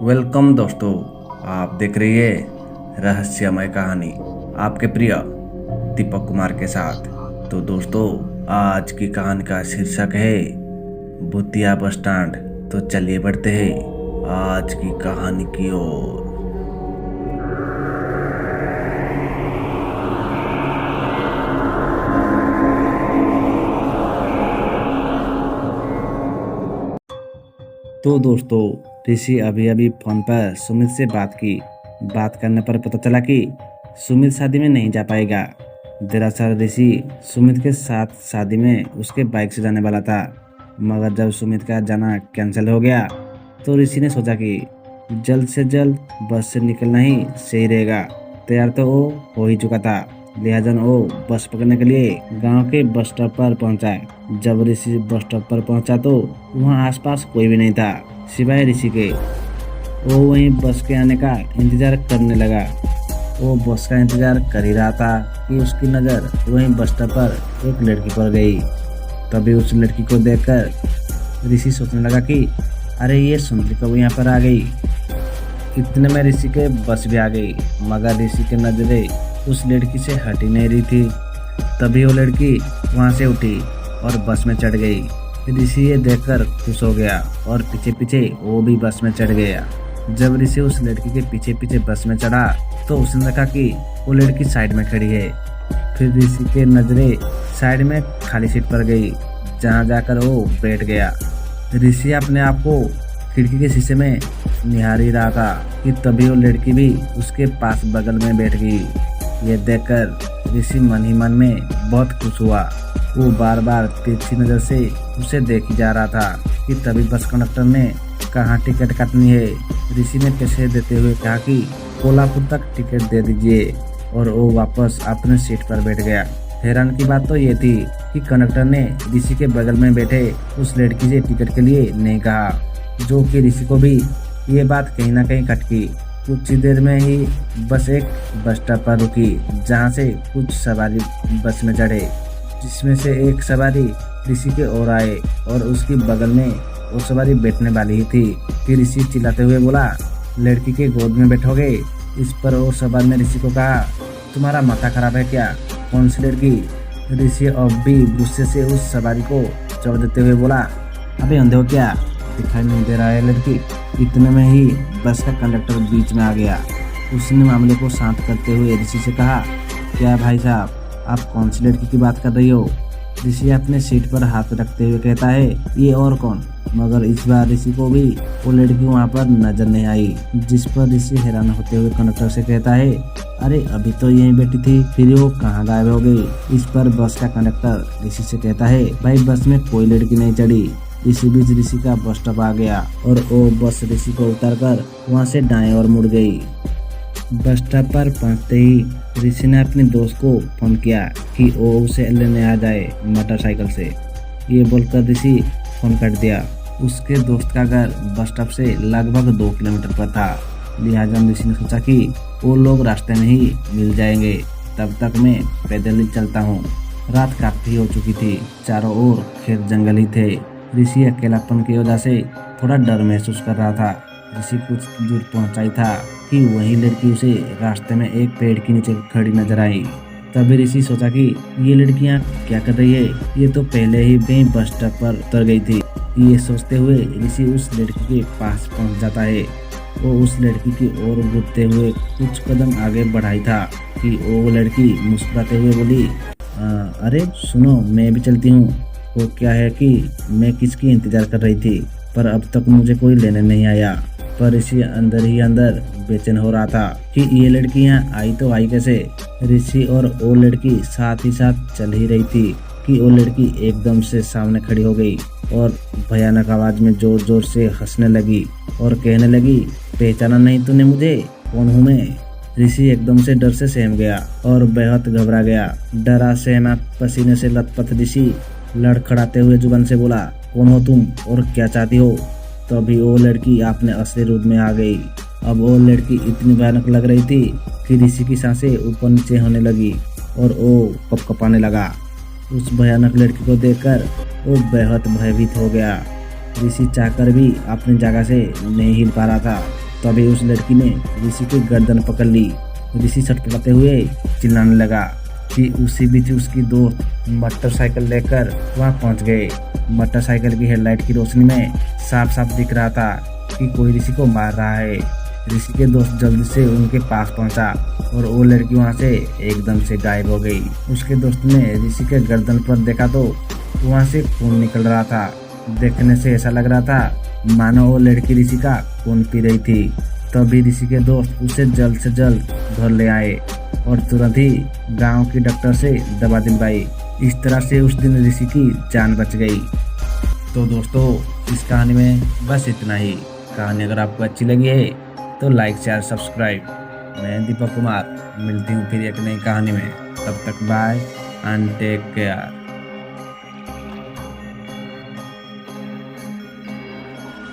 Welcome दोस्तों, आप देख रही है रहस्यमय कहानी आपके प्रिय दीपक कुमार के साथ। तो दोस्तों, आज की कहानी का शीर्षक है भूतिया बस स्टैंड। तो चलिए बढ़ते हैं आज की कहानी की ओर। तो दोस्तों, ऋषि अभी अभी फोन पर सुमित से बात करने पर पता चला कि सुमित शादी में नहीं जा पाएगा। दरअसल ऋषि सुमित के साथ शादी में उसके बाइक से जाने वाला था, मगर जब सुमित का जाना कैंसिल हो गया तो ऋषि ने सोचा कि जल्द से जल्द बस से निकलना ही सही रहेगा। तैयार तो वो हो ही चुका था, लिहाजा वो बस पकड़ने के लिए गांव के बस स्टॉप पर पहुंचा। जब ऋषि बस स्टॉप पर पहुंचा तो वहां आसपास कोई भी नहीं था सिवाय ऋषि के। वो वहीं बस के आने का इंतजार करने लगा। वो बस का इंतजार कर ही रहा था कि उसकी नज़र वहीं बस स्टॉप पर एक लड़की पर गई। तभी उस लड़की को देखकर ऋषि सोचने लगा कि अरे ये सुंदरी कब यहाँ पर आ गई। इतने में ऋषि के बस भी आ गई, मगर ऋषि की नजरें उस लड़की से हट ही नहीं रही थी। तभी वो लड़की वहाँ से उठी और बस में चढ़ गई। ऋषि ये देखकर खुश हो गया और पीछे पीछे वो भी बस में चढ़ गया। जब ऋषि उस लड़की के पीछे पीछे बस में चढ़ा तो उसने देखा कि वो लड़की साइड में खड़ी है। फिर ऋषि के नजरें साइड में खाली सीट पर गई, जहाँ जाकर वो बैठ गया। ऋषि अपने आप को खिड़की के शीशे में निहार ही रहा था कि तभी वो लड़की भी उसके पास बगल में बैठ गई। ये देखकर ऋषि मन ही मन में बहुत खुश हुआ। वो बार बार तिरछी नजर से उसे देख जा रहा था कि तभी बस कंडक्टर ने कहाँ टिकट काटनी है। ऋषि ने पैसे देते हुए कहा कि कोल्हापुर तक टिकट दे दीजिए, और वो वापस अपने सीट पर बैठ गया। हैरान की बात तो ये थी कि कंडक्टर ने ऋषि के बगल में बैठे उस लड़की से टिकट के लिए नहीं कहा, जो कि ऋषि को भी ये बात कहीं ना कहीं खटकी। कुछ ही देर में ही बस एक बस स्टॉप पर रुकी, जहाँ से कुछ सवारी बस में चढ़े, जिसमें से एक सवारी ऋषि के ओर आए और उसकी बगल में वो सवारी बैठने वाली ही थी। फिर ऋषि चिल्लाते हुए बोला, लड़की के गोद में बैठोगे। इस पर वो सवार ने ऋषि को कहा, तुम्हारा माथा खराब है क्या, कौन सी लड़की। ऋषि अब भी गुस्से से उस सवारी को जवाब देते हुए बोला, अबे अंधे हो क्या, दिखाई नहीं दे रहा है लड़की। इतने में ही बस का कंडक्टर बीच में आ गया। उसने मामले को शांत करते हुए ऋषि से कहा, क्या भाई साहब, आप कौन सी लड़की की बात कर रही हो। ऋषि अपने सीट पर हाथ रखते हुए कहता है, ये और कौन। मगर इस बार ऋषि को भी वो लड़की वहाँ पर नजर नहीं आई। जिस पर ऋषि हैरान होते हुए कंडक्टर से कहता है, अरे अभी तो यहीं बैठी थी, फिर वो कहाँ गायब हो गई। इस पर बस का कंडक्टर ऋषि से कहता है, भाई बस में कोई लड़की नहीं चढ़ी। इसी बीच ऋषि का बस स्टॉप आ गया और वो बस ऋषि को उतारकर वहाँ से दाएं ओर मुड़ गई। बस स्टॉप पर पहुंचते ही ऋषि ने अपने दोस्त को फोन किया कि वो उसे लेने आ जाए मोटरसाइकिल से। ये बोलकर ऋषि फोन काट दिया। उसके दोस्त का घर बस स्टॉप से लगभग 2 किलोमीटर पर था, लिहाजा ऋषि ने सोचा कि वो लोग रास्ते में ही मिल जाएंगे, तब तक मैं पैदल ही चलता हूँ। रात काफी हो चुकी थी, चारों ओर खेत जंगल ही थे। ऋषि अकेलापन की वजह से थोड़ा डर महसूस कर रहा था। ऋषि कुछ दूर पहुंचा ही था कि वही लड़की उसे रास्ते में एक पेड़ के नीचे खड़ी नजर आई। तभी ऋषि सोचा कि ये लड़कियां क्या कर रही है, ये तो पहले ही वहीं बस स्टॉप पर उतर गई थी। ये सोचते हुए ऋषि उस लड़की के पास पहुंच जाता है। वो उस लड़की की ओर बढ़ते हुए कुछ कदम आगे बढ़ाई था कि वो लड़की मुस्कुराते हुए बोली, अरे सुनो, मैं भी चलती हूँ। वो क्या है कि मैं किसकी इंतजार कर रही थी, पर अब तक मुझे कोई लेने नहीं आया। पर ऋषि अंदर ही अंदर बेचैन हो रहा था कि ये लड़की यहाँ आई तो आई कैसे। ऋषि और वो लड़की साथ ही साथ चल ही रही थी कि वो लड़की एकदम से सामने खड़ी हो गई और भयानक आवाज में जोर जोर से हंसने लगी और कहने लगी, पहचाना नहीं तूने मुझे, कौन हूँ मैं। ऋषि एकदम से डर से सहम गया और बेहद घबरा गया। डरा सहमा पसीने से लथपथ ऋषि लड़खड़ाते हुए जुबान से बोला, कौन हो तुम और क्या चाहती हो। तभी वो लड़की अपने असली रूप में आ गई। अब वो लड़की इतनी भयानक लग रही थी कि ऋषि की सांसें ऊपर नीचे होने लगी और वो कपकपाने लगा। उस भयानक लड़की को देखकर वो बेहद भयभीत हो गया। ऋषि चाहकर भी अपनी जगह से नहीं हिल पा रहा था। तभी उस लड़की ने ऋषि की गर्दन पकड़ ली। ऋषि छटपटाते हुए चिल्लाने लगा कि उसी बीच उसकी दोस्त मोटरसाइकिल लेकर वहां पहुंच गए। मोटरसाइकिल की हेडलाइट की रोशनी में साफ साफ दिख रहा था कि कोई ऋषि को मार रहा है। ऋषि के दोस्त जल्दी से उनके पास पहुंचा और वो लड़की वहां से एकदम से गायब हो गई। उसके दोस्त ने ऋषि के गर्दन पर देखा तो वहां से खून निकल रहा था। देखने से ऐसा लग रहा था मानो वो लड़की ऋषि का खून पी रही थी। तभी ऋषि के दोस्त उसे जल्द से जल्द घर ले आए और तुरंत ही गांव की डॉक्टर से दवा दिलवाई। इस तरह से उस दिन ऋषि की जान बच गई। तो दोस्तों, इस कहानी में बस इतना ही। कहानी अगर आपको अच्छी लगी है तो लाइक शेयर सब्सक्राइब। मैं दीपक कुमार मिलती हूँ फिर एक नई कहानी में। तब तक बाय एंड टेक केयर।